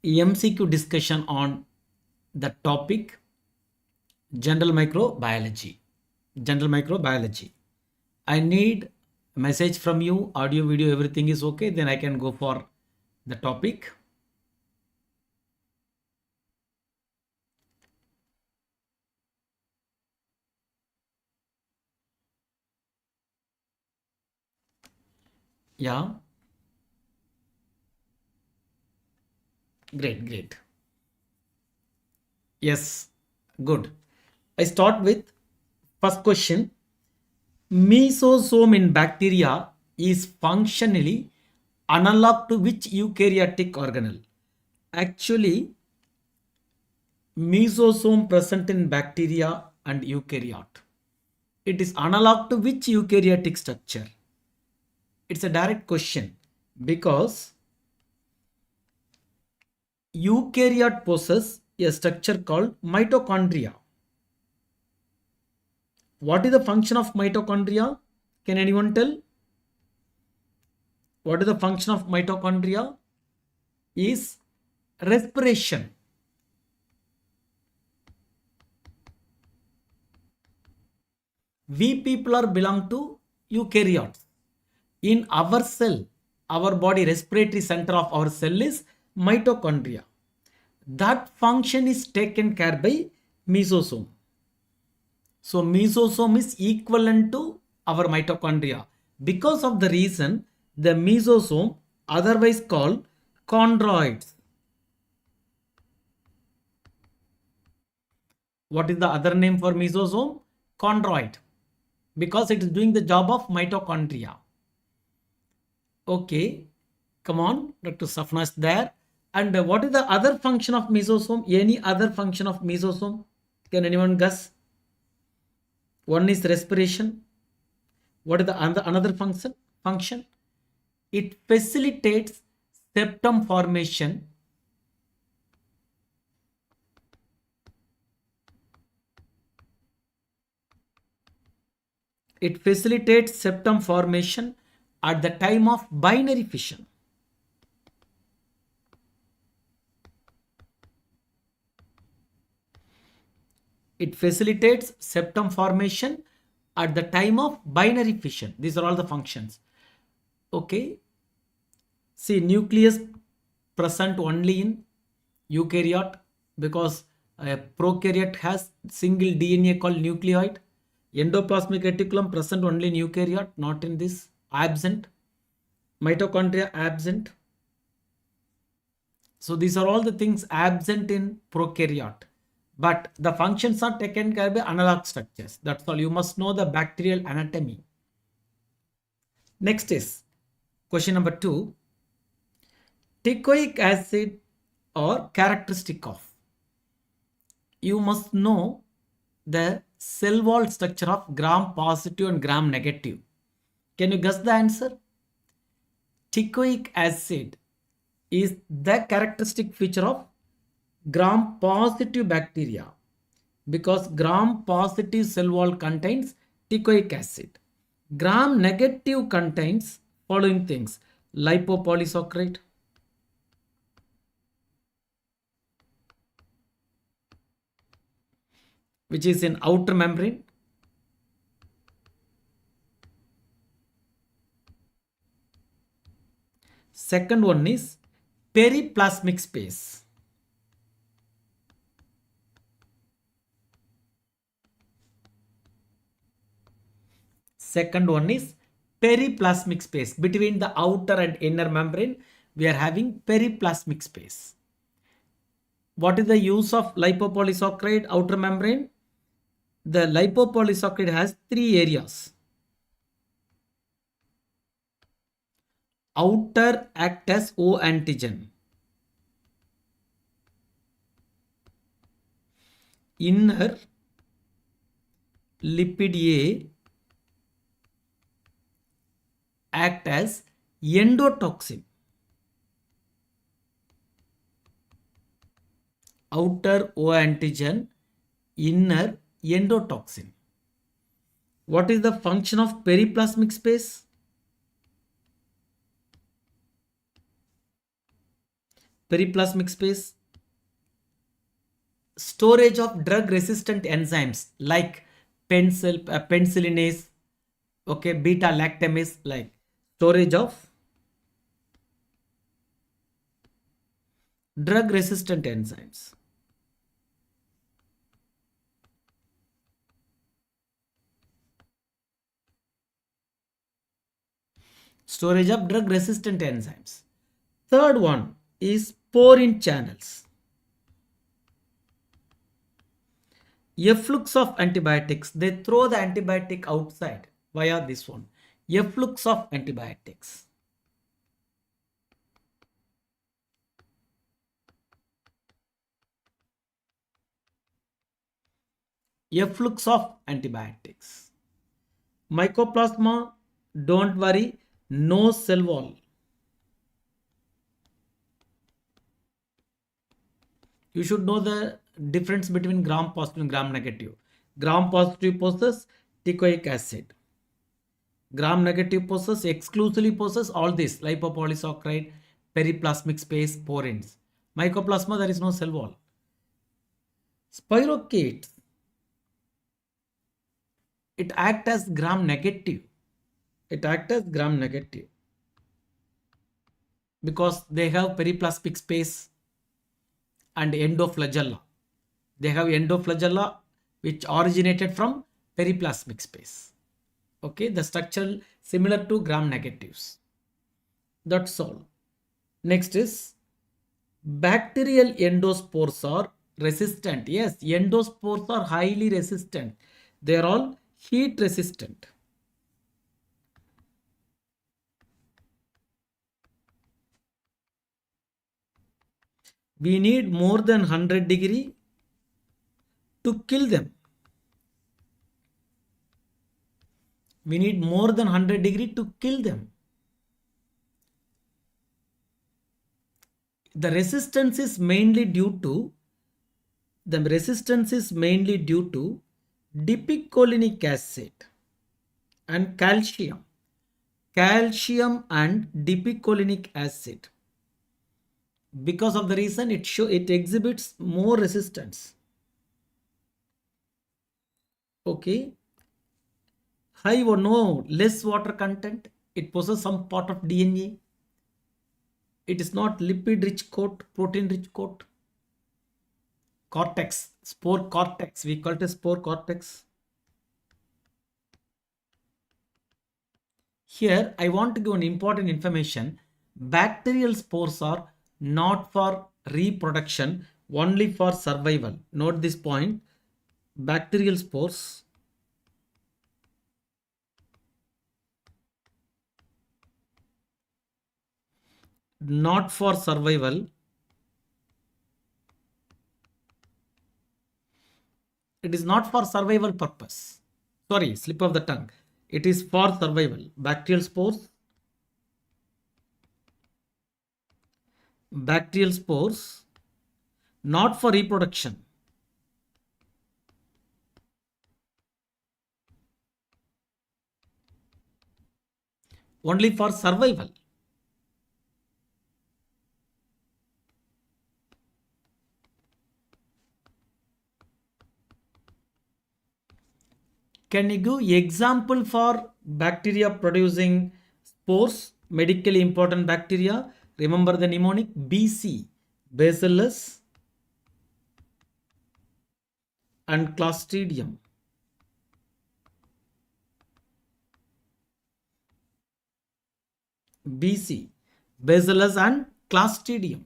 MCQ discussion on the topic general microbiology. General microbiology. I need a message from you, audio, video, everything is okay. Then I can go for the topic. Yeah. Great. Yes. Good. I start with first question. Mesosome in bacteria is functionally analog to which eukaryotic organelle? Actually, mesosome present in bacteria and eukaryote. It is analog to which eukaryotic structure? It's a direct question because eukaryote possess a structure called mitochondria. What is the function of mitochondria? Can anyone tell? What is the function of mitochondria? Is respiration. We people are belong to eukaryotes. In our cell, our body respiratory center of our cell is mitochondria. That function is taken care by mesosome. So mesosome is equivalent to our mitochondria. Because of the reason, the mesosome, otherwise called chondroids. What is the other name for mesosome? Chondroid. Because it is doing the job of mitochondria. Okay, come on, Dr. Safna is there. And what is the other function of mesosome? Any other function of mesosome? Can anyone guess? One is respiration. What is the another function? It facilitates septum formation. It facilitates septum formation at the time of binary fission. It facilitates septum formation at the time of binary fission. These are all the functions. Okay. See, nucleus present only in eukaryote because a prokaryote has single DNA called nucleoid. Endoplasmic reticulum present only in eukaryote, not in this. Absent. Mitochondria absent. So these are all the things absent in prokaryote. But the functions are taken care by analog structures. That's all. You must know the bacterial anatomy. Next is question number 2. Teichoic acid or characteristic of. You must know the cell wall structure of gram positive and gram negative. Can you guess the answer? Teichoic acid is the characteristic feature of gram positive bacteria because gram positive cell wall contains teichoic acid. Gram negative contains following things: lipopolysaccharide, which is in outer membrane. Second one is periplasmic space. Second one is periplasmic space. Between the outer and inner membrane, we are having periplasmic space. What is the use of lipopolysaccharide outer membrane? The lipopolysaccharide has 3 areas. Outer act as O antigen. Inner lipid A act as endotoxin. Outer O antigen, inner endotoxin. What is the function of periplasmic space? periplasmic space, storage of drug resistant enzymes like penicillinase, okay, beta lactamase, like storage of drug resistant enzymes. Storage of drug resistant enzymes. Third one is pour-in channels. Efflux of antibiotics. They throw the antibiotic outside via this one. Efflux of antibiotics. Efflux of antibiotics. Mycoplasma, don't worry, no cell wall. You should know the difference between gram positive and gram negative. Gram positive possess teichoic acid. Gram negative exclusively possess all this lipopolysaccharide, periplasmic space, porins. Mycoplasma, there is no cell wall. Spirochetes, it acts as gram negative. It acts as gram negative because they have periplasmic space and endoflagella. They have endoflagella which originated from periplasmic space. Okay, the structure similar to gram negatives. That's all. Next is bacterial endospores are resistant. Yes, endospores are highly resistant. They are all heat resistant. We need more than 100 degree to kill them. We need more than 100 degree to kill them. The resistance is mainly due to dipicolinic acid and calcium. Calcium and dipicolinic acid. Because of the reason it exhibits more resistance. Okay. High or no, less water content. It possesses some part of DNA. It is not lipid rich coat, protein rich coat. Cortex, spore cortex. We call it a spore cortex. Here, I want to give an important information. Bacterial spores are not for reproduction, only for survival. Note this point. Bacterial spores not for survival. It is not for survival purpose. Sorry, slip of the tongue. It is for survival. Bacterial spores not for reproduction. Only for survival. Can you give example for bacteria producing spores? Medically important bacteria. Remember the mnemonic BC, Bacillus and Clostridium. BC, Bacillus and Clostridium.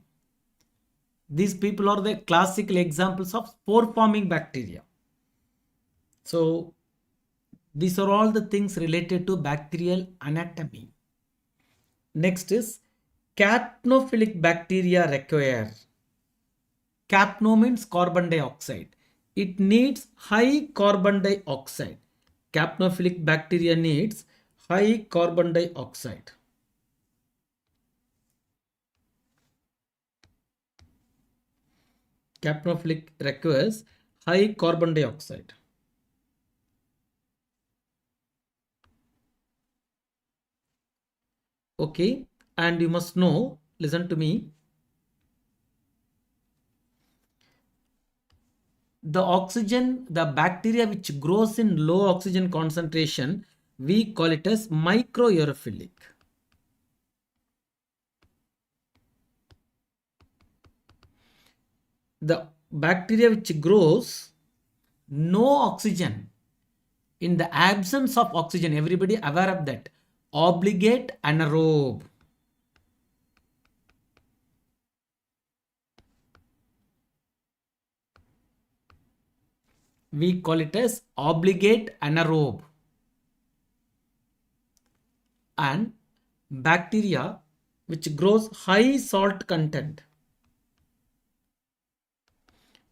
These people are the classical examples of spore forming bacteria. So these are all the things related to bacterial anatomy. Next is capnophilic bacteria require. Capno means carbon dioxide. It needs high carbon dioxide. Capnophilic bacteria needs high carbon dioxide. Capnophilic requires high carbon dioxide. Okay, and you must know, listen to me. the bacteria which grows in low oxygen concentration, we call it as microaerophilic. The bacteria which grows no oxygen, in the absence of oxygen, everybody aware of that, obligate anaerobe. We call it as obligate anaerobe. And bacteria which grows high salt content,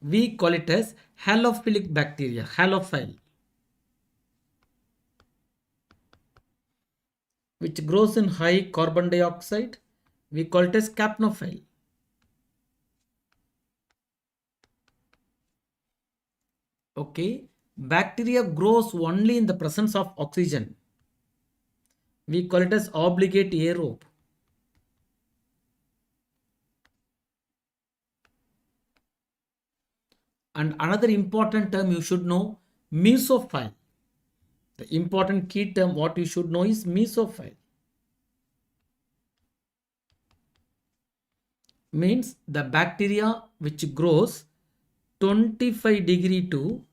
we call it as halophilic bacteria, halophile. Which grows in high carbon dioxide, we call it as capnophile. Okay, bacteria grows only in the presence of oxygen, we call it as obligate aerobe. And another important term you should know, mesophile. The important key term what you should know is mesophile. Means the bacteria which grows 25 degree to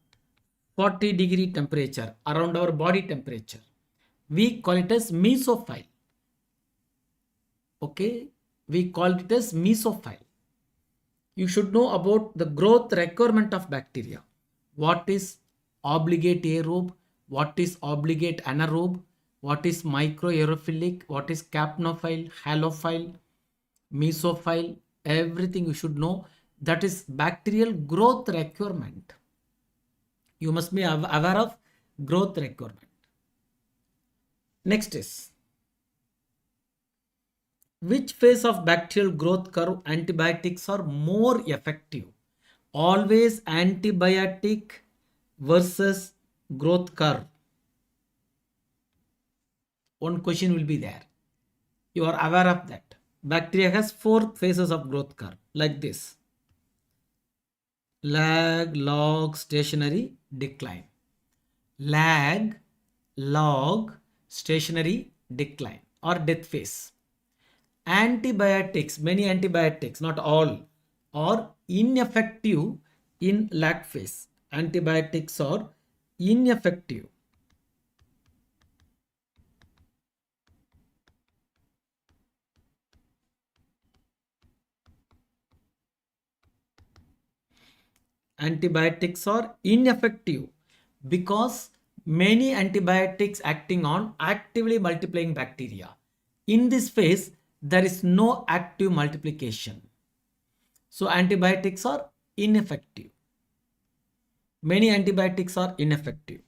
40-degree temperature around our body temperature, we call it as mesophile. Okay, we call it as mesophile. You should know about the growth requirement of bacteria. What is obligate aerobe? What is obligate anaerobe? What is microaerophilic? What is capnophile, halophile, mesophile? Everything you should know. That is bacterial growth requirement. You must be aware of growth requirement. Next is, which phase of bacterial growth curve antibiotics are more effective? Always antibiotic versus growth curve. One question will be there. You are aware of that. Bacteria has 4 phases of growth curve like this: lag, log, stationary, decline. Lag, log, stationary, decline or death phase. Antibiotics, many antibiotics, not all, are ineffective in lag phase. Antibiotics are ineffective. Antibiotics are ineffective because many antibiotics acting on actively multiplying bacteria. In this phase, there is no active multiplication. So antibiotics are ineffective. Many antibiotics are ineffective.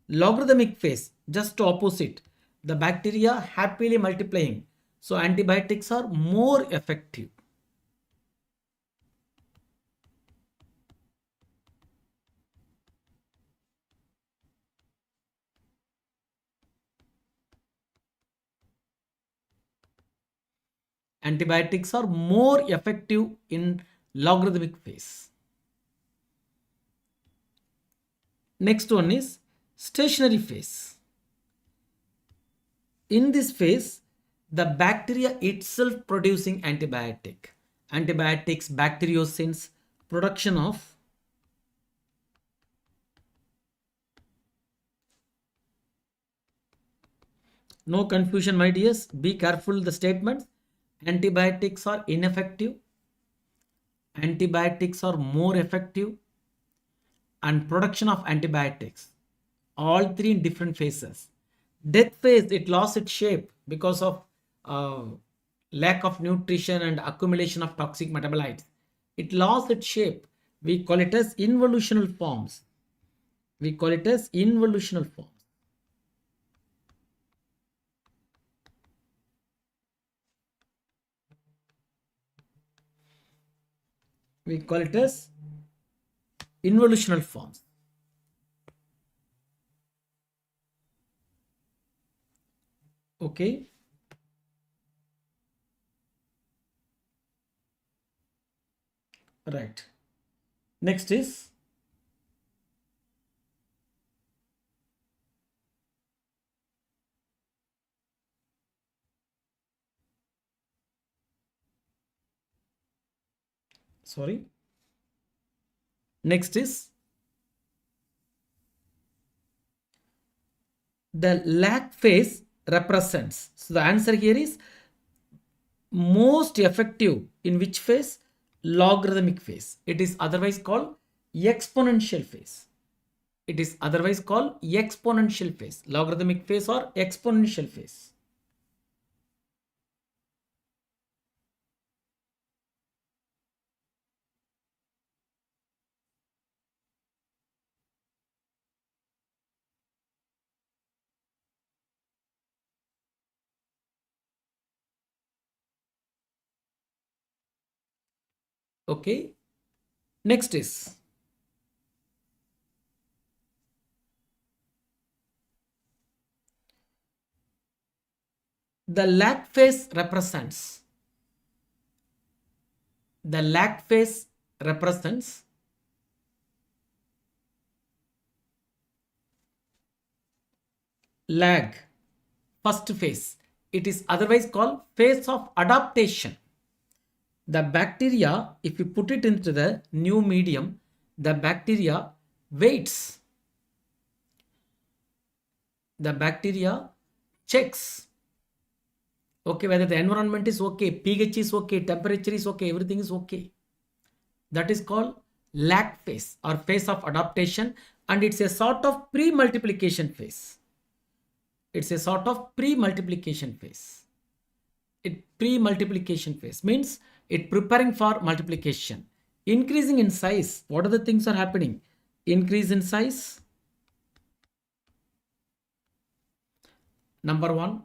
Logarithmic phase, just opposite. The bacteria happily multiplying. So antibiotics are more effective. Antibiotics are more effective in logarithmic phase. Next one is stationary phase. In this phase, the bacteria itself producing antibiotic. Antibiotics, bacteriocins, production of no confusion, my dears. Be careful the statements. Antibiotics are ineffective. Antibiotics are more effective. And production of antibiotics. All 3 in different phases. Death phase, it lost its shape because of lack of nutrition and accumulation of toxic metabolites. It lost its shape. We call it as involutional forms. We call it as involutional forms. We call it as involutional forms. Okay. Right. Next is Sorry. Next is the lag phase represents. So the answer here is most effective in which phase? Logarithmic phase. It is otherwise called exponential phase. It is otherwise called exponential phase. Logarithmic phase or exponential phase. Okay. Next is the lag phase represents. The lag phase represents lag first phase. It is otherwise called phase of adaptation. The bacteria, if you put it into the new medium, the bacteria waits. The bacteria checks, okay, whether the environment is okay, pH is okay, temperature is okay, everything is okay. That is called lag phase or phase of adaptation, and it's a sort of pre-multiplication phase. It's a sort of pre-multiplication phase. Pre-multiplication phase means it preparing for multiplication. Increasing in size. What are the things are happening? Increase in size. Number one,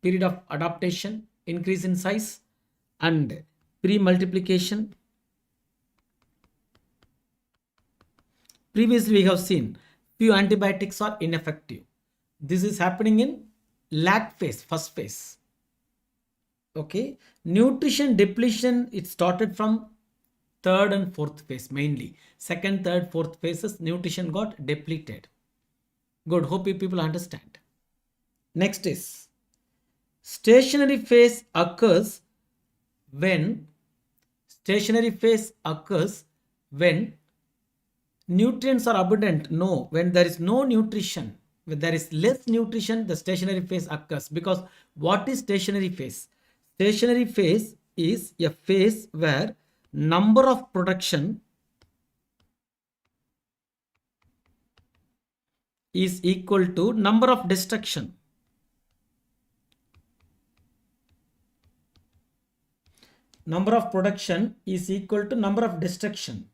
period of adaptation, increase in size, and pre-multiplication. Previously we have seen few antibiotics are ineffective. This is happening in lag phase, first phase. Okay, nutrition depletion, it started from third and fourth phase mainly. Second, third, fourth phases, nutrition got depleted. Good, hope you people understand. Next is stationary phase occurs when nutrients are abundant. No, when there is no nutrition, when there is less nutrition, the stationary phase occurs. Because what is stationary phase? Stationary phase is a phase where number of production is equal to number of destruction. Number of production is equal to number of destruction.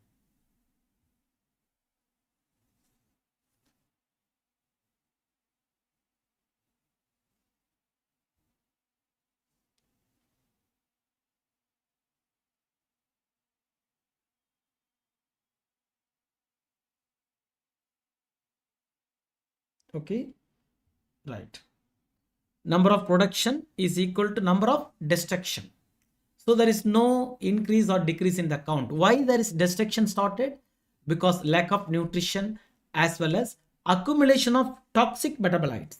Okay, right. Number of production is equal to number of destruction. So there is no increase or decrease in the count. Why there is destruction started? Because lack of nutrition as well as accumulation of toxic metabolites.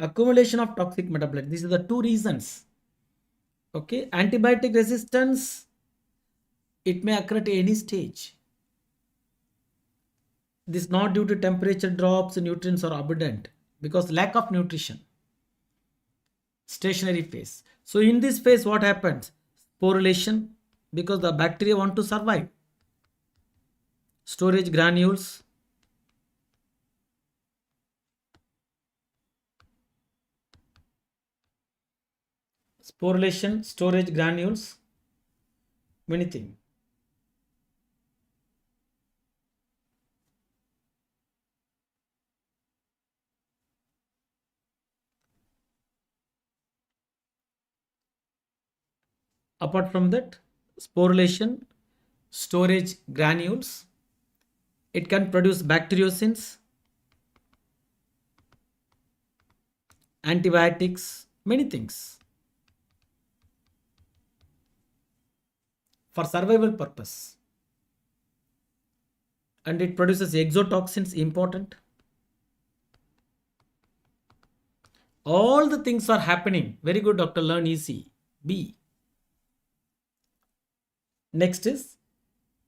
Accumulation of toxic metabolites. These are the two reasons. Okay, antibiotic resistance, it may occur at any stage. This is not due to temperature drops, nutrients are abundant, because lack of nutrition. Stationary phase. So in this phase, what happens? Sporulation, because the bacteria want to survive. Storage granules. Sporulation, storage granules, many things. Apart from that, sporulation, storage granules, it can produce bacteriocins, antibiotics, many things for survival purpose. And it produces exotoxins, important. All the things are happening. Very good, doctor, learn easy. B. Next is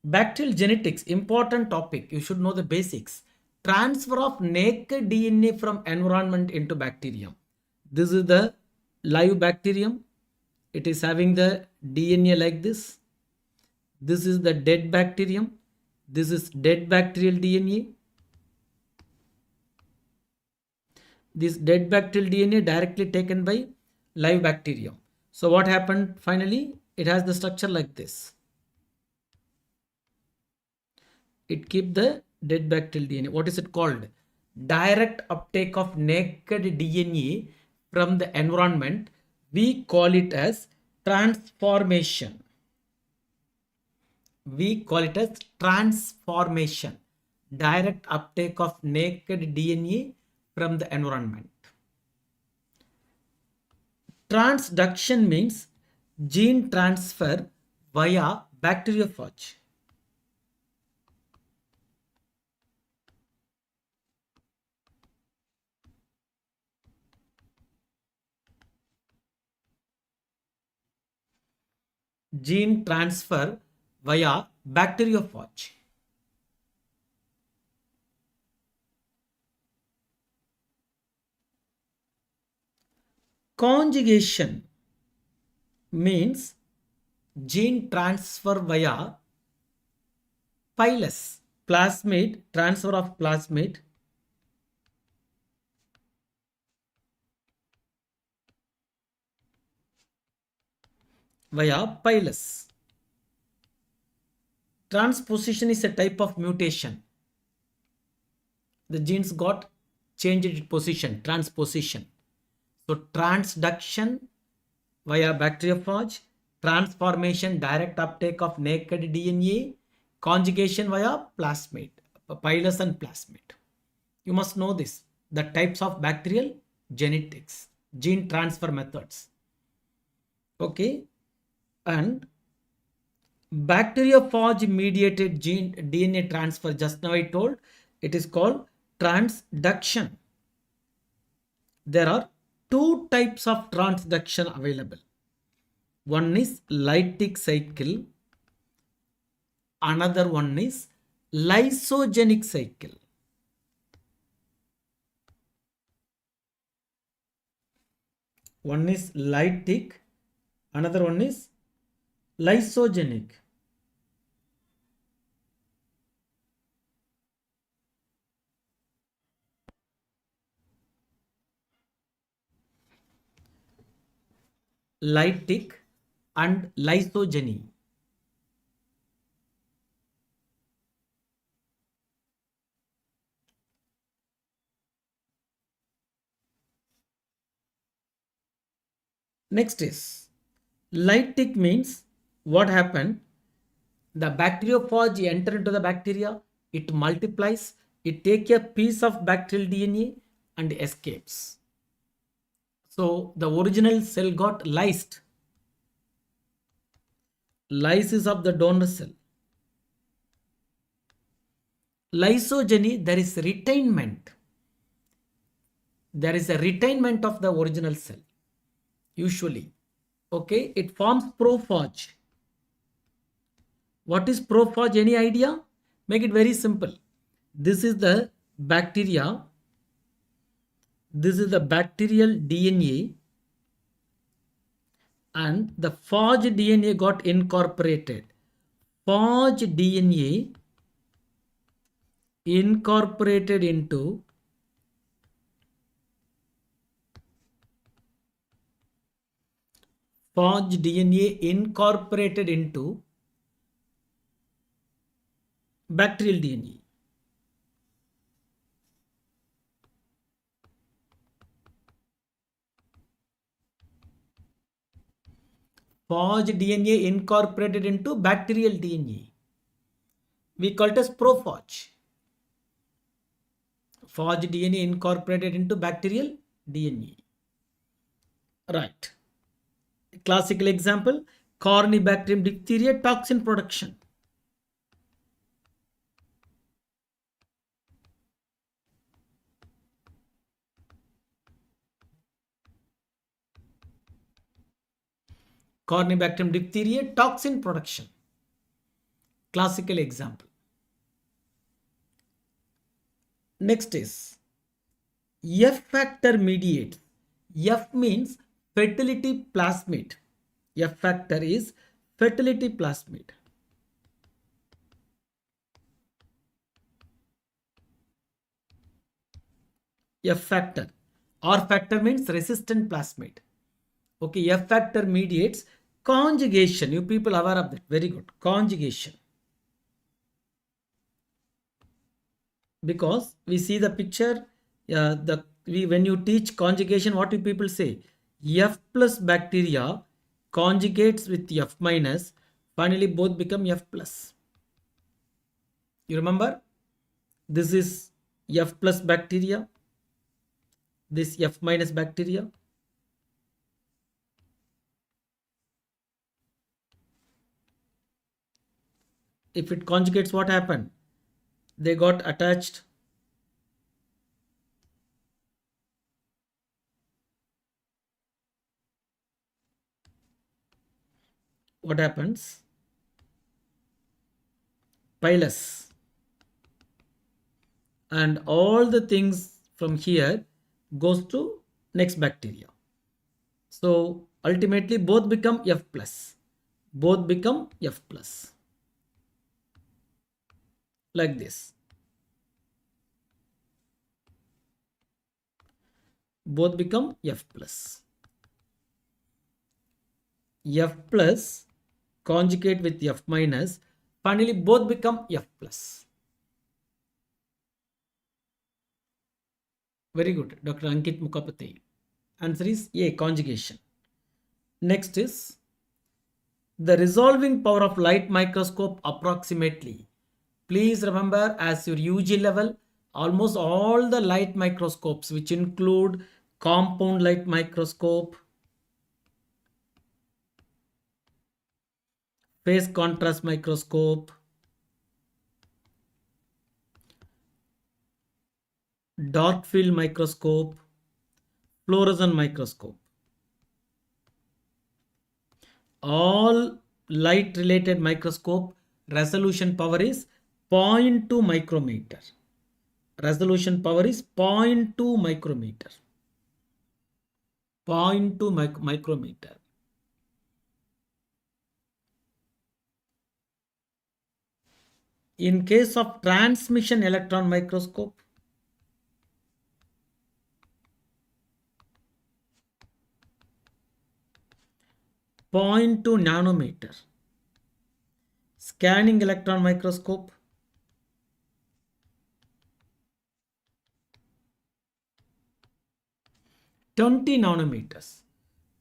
bacterial genetics, important topic. You should know the basics. Transfer of naked DNA from environment into bacterium. This is the live bacterium. It is having the DNA like this. This is the dead bacterium. This is dead bacterial DNA. This dead bacterial DNA directly taken by live bacterium. So what happened finally? It has the structure like this. It keep the dead bacterial DNA. What is it called? Direct uptake of naked DNA from the environment. We call it as transformation. We call it as transformation. Direct uptake of naked DNA from the environment. Transduction means gene transfer via bacteriophage. Gene transfer via bacteriophage. Conjugation means gene transfer via pilus, plasmid, transfer of plasmid via pilus. Transposition is a type of mutation. The genes got changed its position, transposition. So transduction via bacteriophage, transformation, direct uptake of naked DNA, conjugation via plasmid, pilus and plasmid. You must know this, the types of bacterial genetics, gene transfer methods. Okay, and bacteriophage mediated gene DNA transfer, just now I told, it is called transduction. There are two types of transduction available. One is lytic cycle, another one is lysogenic cycle. One is lytic, another one is lysogenic. Lytic and lysogeny. Next is lytic means what happened? The bacteriophage enter into the bacteria, it multiplies, it takes a piece of bacterial DNA and escapes. So the original cell got lysed. Lysis of the donor cell. Lysogeny, there is retainment. There is a retainment of the original cell. Usually. Okay, it forms prophage. What is prophage? Any idea? Make it very simple. This is the bacteria. This is the bacterial DNA. And the phage DNA got incorporated. Phage DNA incorporated into phage DNA incorporated into bacterial DNA. Phage DNA incorporated into bacterial DNA. We call it as prophage. Phage DNA incorporated into bacterial DNA. Right. Classical example, Corynebacterium diphtheria toxin production. Corynebacterium diphtheria toxin production. classical example. Next is F factor mediates. F means fertility plasmid. F factor is fertility plasmid. F factor. R factor means resistant plasmid. Okay, F factor mediates conjugation. You people are aware of that. Very good. Conjugation. Because we see the picture, when you teach conjugation, what do people say? F plus bacteria conjugates with F minus. Finally, both become F plus. You remember? This is F plus bacteria. This F minus bacteria. If it conjugates, what happened? They got attached. What happens? Pilus. And all the things from here goes to next bacteria. So ultimately both become F plus. Both become F plus. Like this. Both become F plus. F plus conjugate with F minus. Finally both become F plus. Very good, Dr. Ankit Mukhopadhyay. Answer is A, conjugation. Next is the resolving power of light microscope approximately. Please remember, as your UG level, almost all the light microscopes, which include compound light microscope, phase contrast microscope, dark field microscope, fluorescent microscope. All light related microscope resolution power is 0.2 micrometer. Resolution power is 0.2 micrometer. 0.2 micrometer. In case of transmission electron microscope, 0.2 nanometer. Scanning electron microscope, 20 nanometers.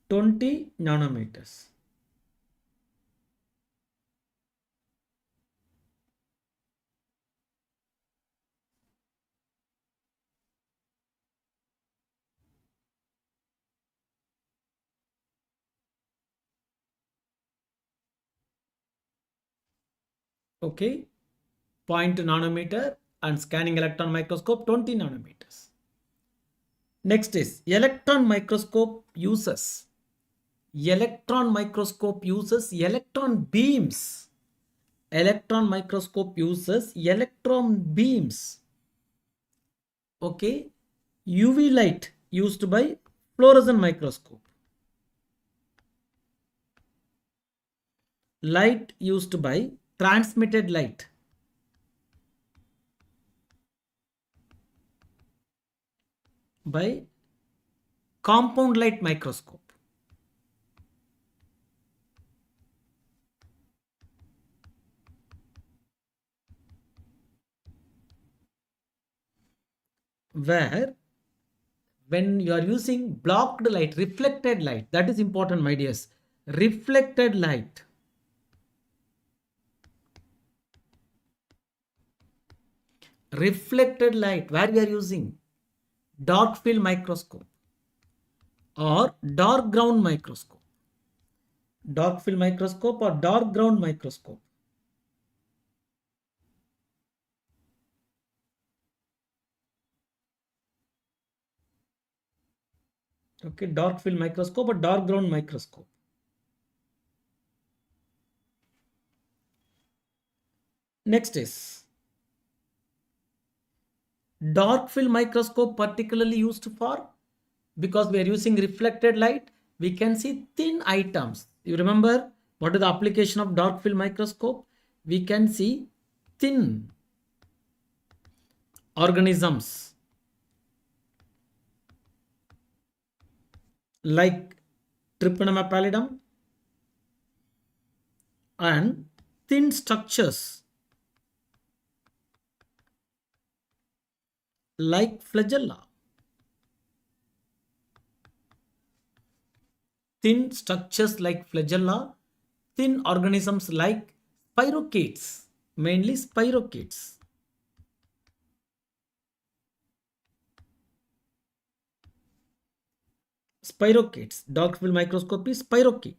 20 nanometers. Okay, 0.2 nanometer and scanning electron microscope 20 nanometers. Next is electron microscope uses. Electron microscope uses electron beams. Electron microscope uses electron beams. Okay, UV light used by fluorescent microscope. Light used by transmitted light. By compound light microscope. Where when you are using blocked light, reflected light, that is important, my dears. Reflected light. Reflected light, where we are using dark field microscope or dark ground microscope. Dark field microscope or dark ground microscope. Okay, dark field microscope or dark ground microscope. Next is dark field microscope, particularly used for, because we are using reflected light, we can see thin items. You remember what is the application of dark field microscope? We can see thin organisms like Trypanosoma pallidum and thin structures like flagella. Thin structures like flagella, thin organisms like spirochetes, mainly spirochetes. Spirochetes, dark field microscopy, spirochete.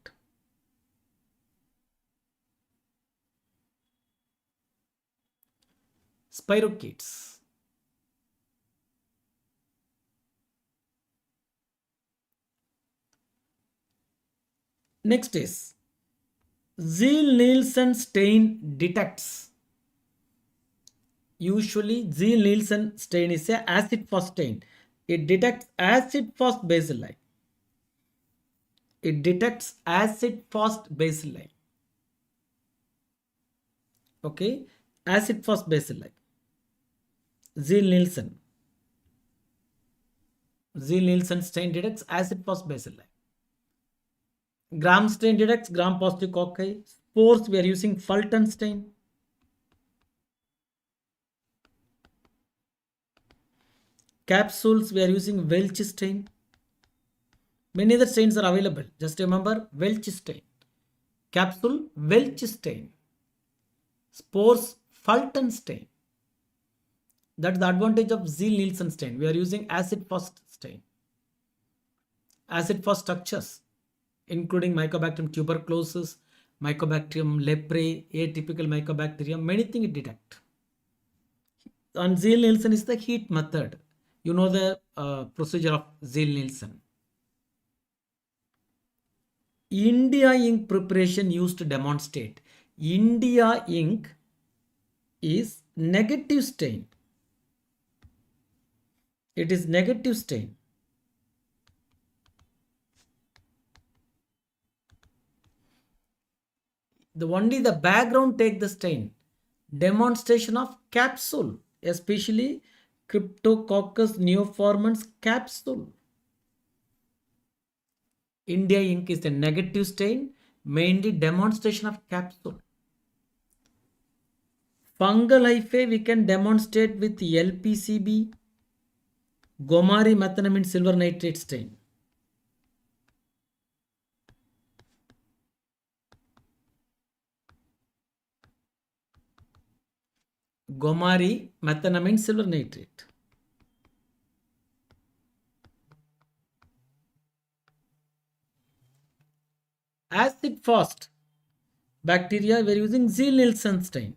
Spirochetes. Next is Ziehl-Neelsen stain detects. Usually Ziehl-Neelsen stain is a acid fast stain. It detects acid fast bacilli. It detects acid fast bacilli. Okay, acid fast bacilli. Ziehl-Neelsen. Ziehl-Neelsen stain detects acid fast bacilli. Gram stain detects gram positive cocci. Spores we are using Fulton stain. Capsules we are using Welch stain. Many other stains are available. Just remember Welch stain. Capsule Welch stain. Spores Fulton stain. That's the advantage of Ziehl-Neelsen stain. We are using acid fast stain. Acid fast structures including Mycobacterium tuberculosis, Mycobacterium leprae, atypical Mycobacterium, many things it detect. And Ziehl-Neelsen is the heat method. You know the procedure of Ziehl-Neelsen. India ink preparation used to demonstrate. India ink is negative stain. It is negative stain. Only the background take the stain. Demonstration of capsule, especially Cryptococcus neoformans capsule. India ink is a negative stain, mainly demonstration of capsule. Fungal hyphae we can demonstrate with LPCB, Gomari methenamine silver nitrate stain. Gomari methenamine silver nitrate. Acid fast bacteria we are using Ziehl-Neelsen stain.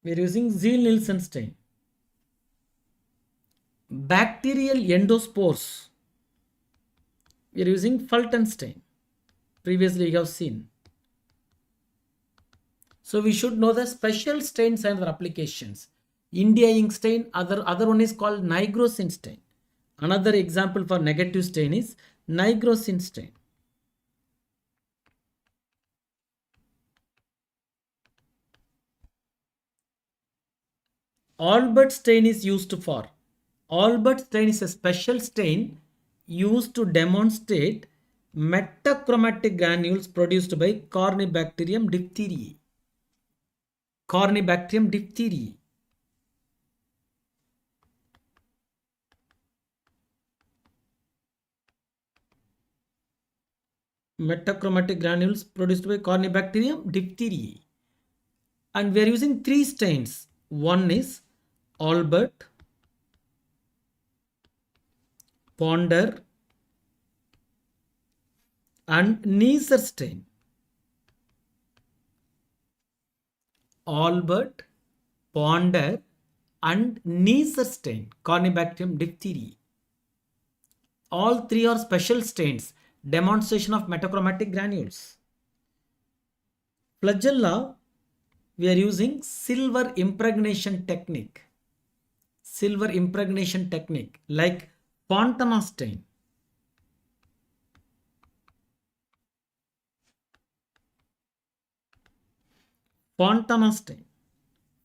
We are using Ziehl-Neelsen stain. Bacterial endospores we are using Fulton stain. Previously we have seen. So we should know the special stains and their applications. India ink stain, other one is called nigrosin stain. Another example for negative stain is nigrosin stain. Albert stain is used for. Albert stain is a special stain used to demonstrate metachromatic granules produced by Corynebacterium diphtheriae. Corynebacterium diphtheriae. Metachromatic granules produced by Corynebacterium diphtheriae. And we are using three stains. One is Albert, Ponder, and Neisser stain. Albert, Ponder, and Neisser stain, Corynebacterium diphtheriae. All three are special stains demonstration of metachromatic granules. Flagella, we are using silver impregnation technique. Silver impregnation technique like Fontana stain. Fontana stain.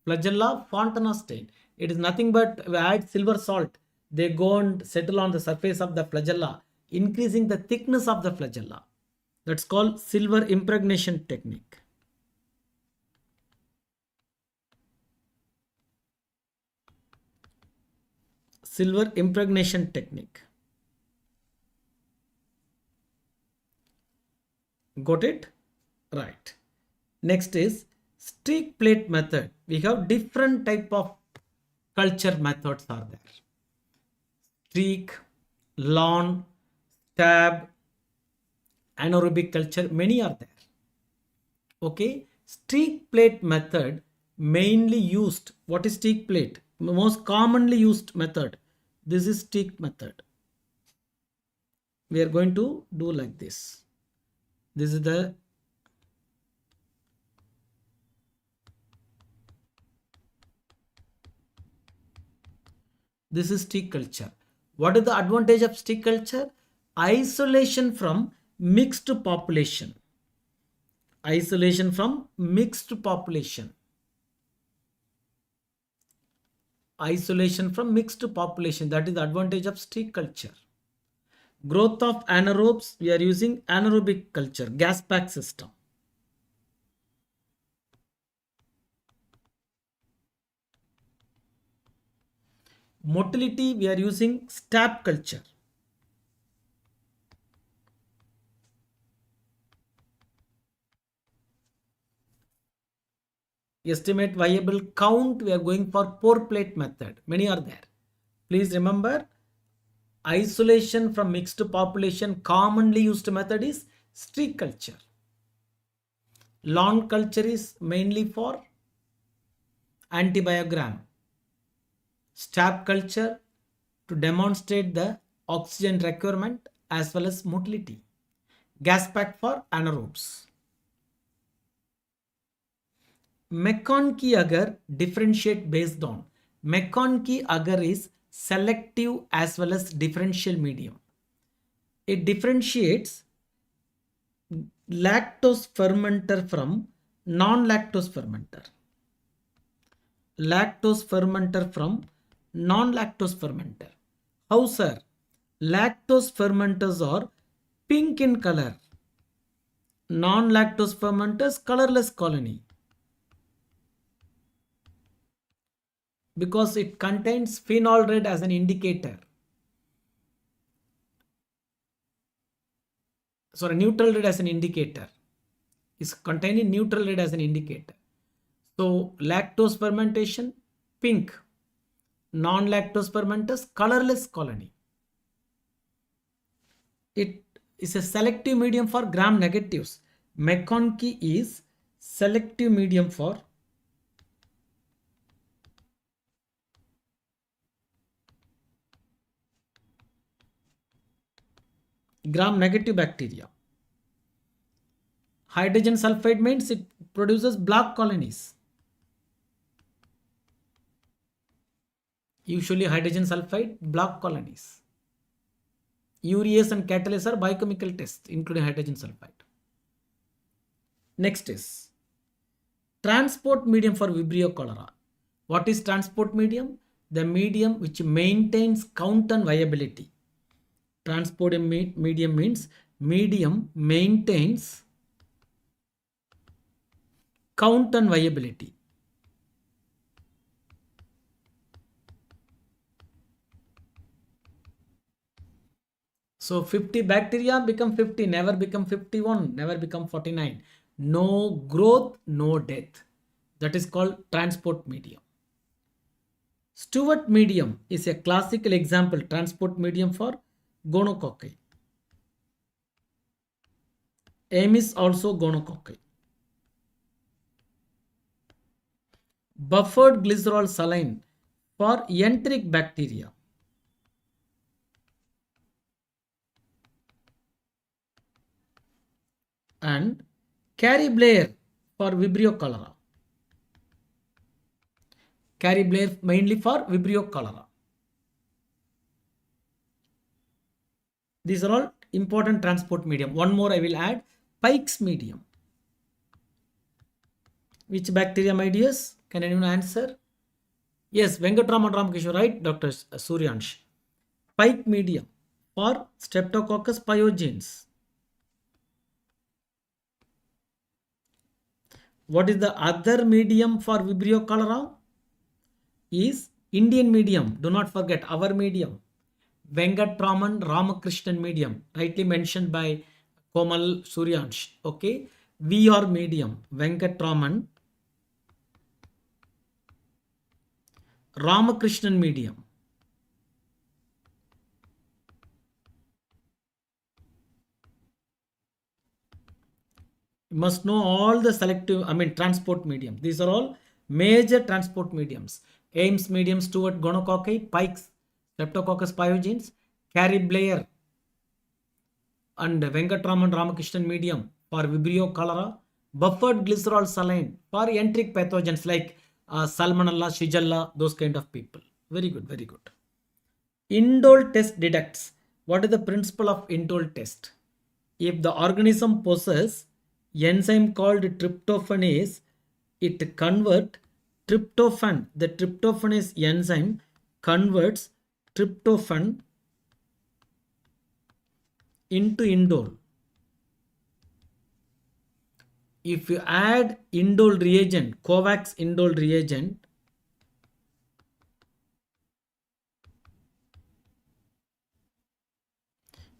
Flagella, Fontana stain. It is nothing but we add silver salt. They go and settle on the surface of the flagella, increasing the thickness of the flagella. That's called silver impregnation technique. Silver impregnation technique. Got it? Right. Next is streak plate method. We have different type of culture methods are there. Streak, lawn, stab, anaerobic culture, many are there. Okay, streak plate method mainly used. What is streak plate? Most commonly used method. This is streak method. We are going to do like this. This is the this is streak culture. What is the advantage of streak culture? Isolation from mixed population. Isolation from mixed population. Isolation from mixed population. That is the advantage of streak culture. Growth of anaerobes. We are using anaerobic culture, gas pack system. Motility, we are using stab culture. Estimate viable count, we are going for pore plate method. Many are there. Please remember, isolation from mixed population, commonly used method is streak culture. Lawn culture is mainly for antibiogram. Stab culture to demonstrate the oxygen requirement as well as motility. Gas pack for anaerobes. Mecon की अगर differentiate based on, Mecon की अगर is selective as well as differential medium. It differentiates lactose fermenter from non-lactose fermenter. Lactose fermenter from non-lactose fermenter. How, sir? Lactose fermenters are pink in color. Non-lactose fermenters colorless colony. Because it contains phenol red as an indicator. Sorry, neutral red as an indicator. Is containing neutral red as an indicator. So lactose fermentation, pink. Non-lactose fermenters, colorless colony. It is a selective medium for gram negatives. Mecon key is selective medium for gram negative bacteria. Hydrogen sulfide means it produces black colonies. Usually hydrogen sulfide, black colonies. Urease and catalase are biochemical tests, including hydrogen sulfide. Next is transport medium for Vibrio cholera. What is transport medium? The medium which maintains count and viability. Transport medium means medium maintains count and viability. So 50 bacteria become 50, never become 51, never become 49. No growth, no death. That is called transport medium. Stewart medium is a classical example transport medium for gonococci. Amis also gonococci. Buffered glycerol saline for enteric bacteria. and Carrie Blair for Vibrio cholera. Carrie Blair mainly for Vibrio cholera. These are all important transport medium. One more I will add, Pike's medium. Which bacteria, my dears? Can anyone answer? Yes, Venkatraman Ramakishore, right? Dr. Suryansh. Pike medium for Streptococcus pyogenes. What is the other medium for Vibrio cholera? Is Indian medium. Do not forget our medium. Venkatraman Ramakrishnan medium, rightly mentioned by Komal Suryansh. Okay, VR medium, Venkatraman Ramakrishnan medium. You must know all the transport medium. These are all major transport mediums. Ames medium, Stewart gonococci, Pikes, Streptococcus pyogenes, Carrie Blair and Venkatraman Ramakrishnan medium for Vibrio cholera, buffered glycerol saline for enteric pathogens like Salmonella, Shigella, those kind of people. Very good, very good. Indole test deducts. What is the principle of indole test? If the organism possesses enzyme called tryptophanase, it converts tryptophan. The tryptophanase enzyme converts tryptophan into indole. If you add indole reagent, Kovacs indole reagent,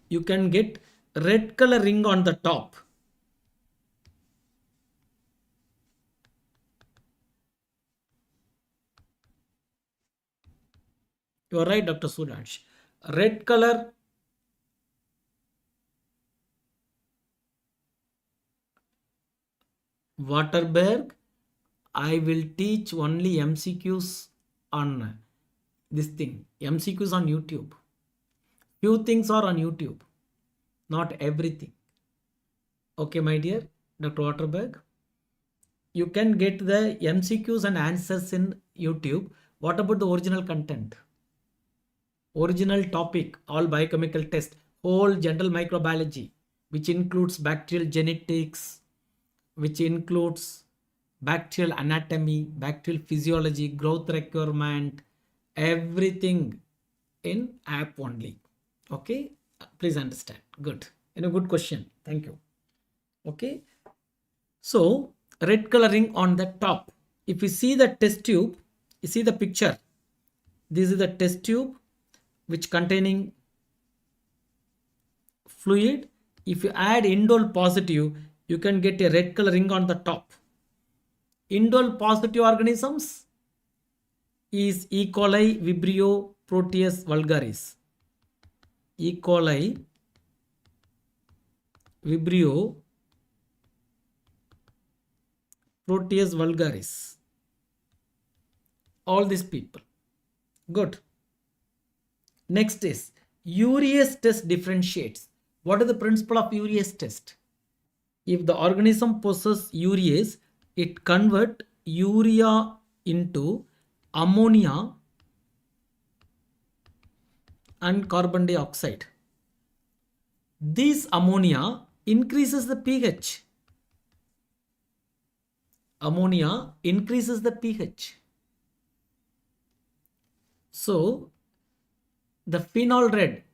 you can get red color ring on the top. You are right, Dr. Sudansh. Red color Waterberg, I will teach only MCQs on this thing. MCQs on YouTube. Few things are on YouTube, not everything. Okay, my dear Dr. Waterberg. You can get the MCQs and answers in YouTube. What about the original content? Original topic, all biochemical test, whole general microbiology, which includes bacterial genetics, which includes bacterial anatomy, bacterial physiology, growth requirement, everything in app only. Okay, please understand. Good. Good question. Thank you. Okay, so red coloring on the top. If you see the test tube, you see the picture. This is the test tube which containing fluid. If you add indole positive, you can get a red color ring on the top. Indole positive organisms is E. coli, Vibrio, Proteus vulgaris. E. coli, Vibrio, Proteus vulgaris. All these people. Good. Next is urease test differentiates. What is the principle of urease test? If the organism possesses urease, it converts urea into ammonia and carbon dioxide. This ammonia increases the pH. Ammonia increases the pH. So the phenol red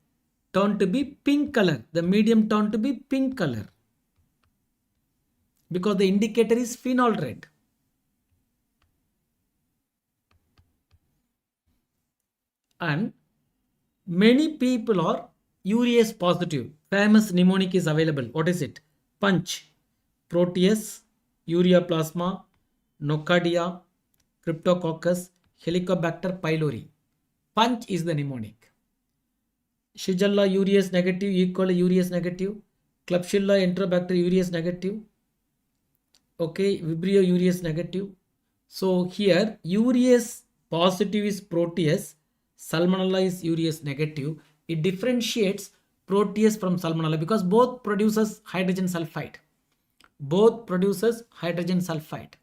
turned to be pink color. The medium turned to be pink color, because the indicator is phenol red. And many people are urease positive. Famous mnemonic is available. What is it? Punch, Proteus, Urea plasma, Nocardia, Cryptococcus, Helicobacter pylori. Punch is the mnemonic. Shigella urease negative, E. coli urease negative, Klebsiella enterobacter urease negative. Okay, Vibrio urease negative. So here urease positive is Proteus, Salmonella is urease negative. It differentiates Proteus from Salmonella because both produces hydrogen sulfide. Both produces hydrogen sulfide.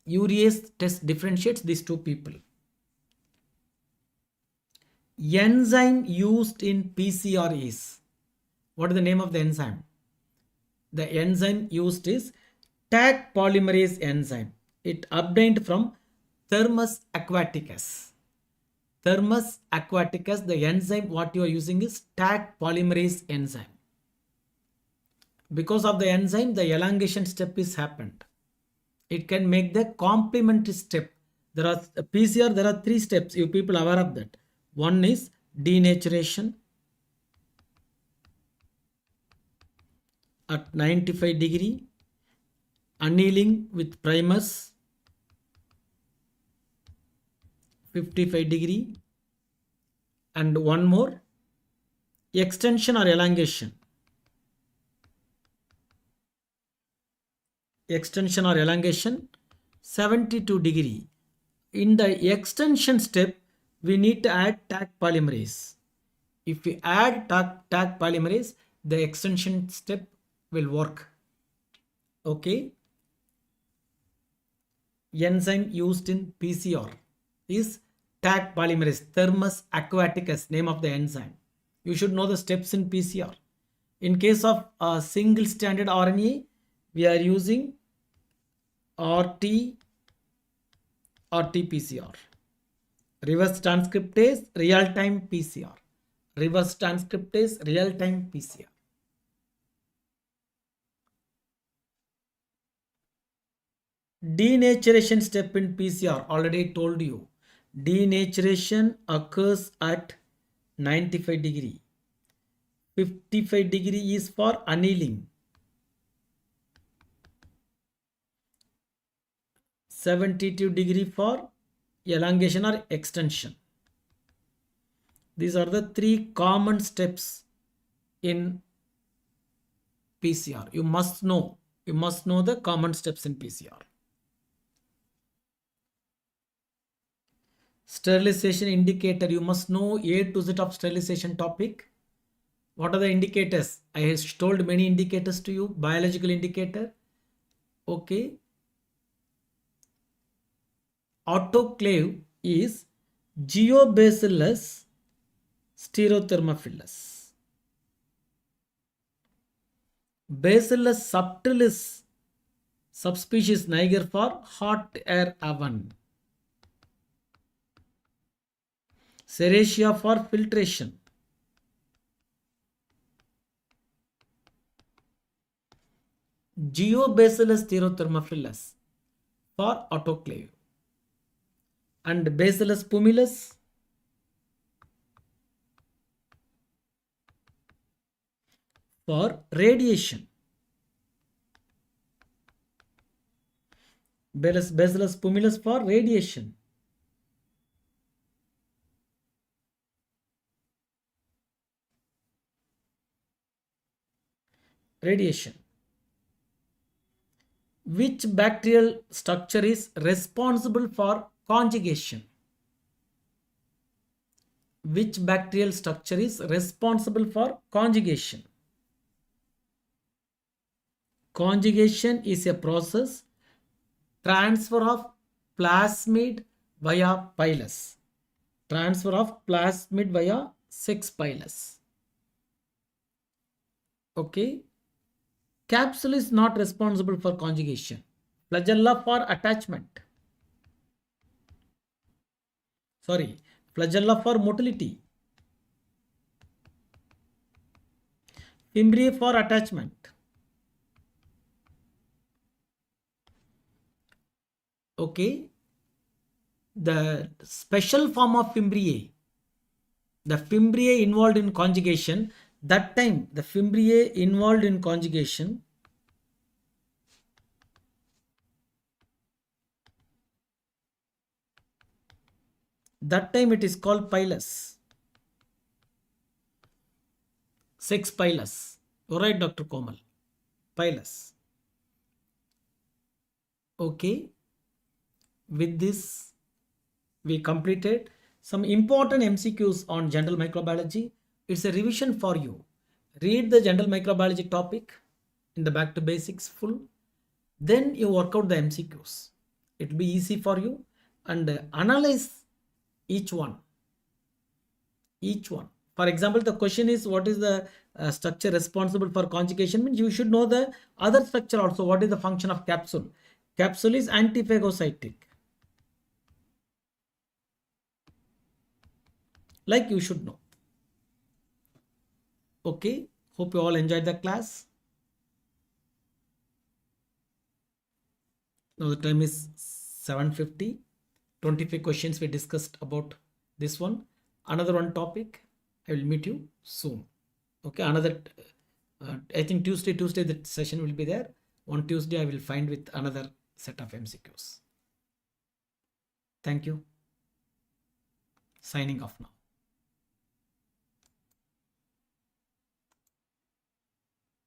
Urease test differentiates these two people. Enzyme used in PCR is, what is the name of the enzyme? The enzyme used is Taq polymerase enzyme. It obtained from Thermus aquaticus. Thermus aquaticus, the enzyme what you are using is Taq polymerase enzyme. Because of the enzyme, the elongation step is happened. It can make the complementary step. There are PCR, there are 3 steps. You people are aware of that. One is denaturation at 95 degree, annealing with primers 55 degree, and one more extension or elongation. Extension or elongation 72 degree. In the extension step, we need to add Taq polymerase. If we add Taq polymerase, the extension step will work. Okay. Enzyme used in PCR is Taq polymerase, Thermus aquaticus, name of the enzyme. You should know the steps in PCR. In case of a single stranded RNA, we are using RT PCR. Reverse transcriptase, real-time PCR. Reverse transcriptase, real-time PCR. Denaturation step in PCR, already told you. Denaturation occurs at 95 degree. 55 degree is for annealing. 72 degree for elongation or extension. These are the 3 common steps in PCR. You must know the common steps in PCR. Sterilization indicator, you must know A to Z of sterilization topic. What are the indicators? I have told many indicators to you. Biological indicator. Okay. Autoclave is Geobacillus stereothermophilus. Bacillus subtilis subspecies niger for hot air oven. Serratia for filtration. Geobacillus stereothermophilus for autoclave. And Bacillus pumilus for radiation. Bacillus pumilus for radiation. Radiation. Which bacterial structure is responsible for conjugation? Which bacterial structure is responsible for conjugation? Conjugation is a process transfer of plasmid via pilus. Transfer of plasmid via sex pilus. Okay. Capsule is not responsible for conjugation. Flagella for attachment. Sorry, flagella for motility. Fimbriae for attachment. Okay. The special form of Fimbriae, the Fimbriae involved in conjugation, that time the Fimbriae involved in conjugation that time it is called pilus. Sex pilus. Alright, Dr. Komal. Pilus. Okay. With this, we completed some important MCQs on general microbiology. It's a revision for you. Read the general microbiology topic. in the back to basics full, then you work out the MCQs. It will be easy for you, and analyze each one. For example, the question is, what is the structure responsible for conjugation? Means you should know the other structure also. What is the function of capsule? Capsule is antiphagocytic. Like you should know. Okay, hope you all enjoyed the class. Now the time is 7:50. 25 questions we discussed about this one. Another one topic, I will meet you soon. Okay, another, I think Tuesday the session will be there. On Tuesday I will find with another set of MCQs. Thank you. Signing off now.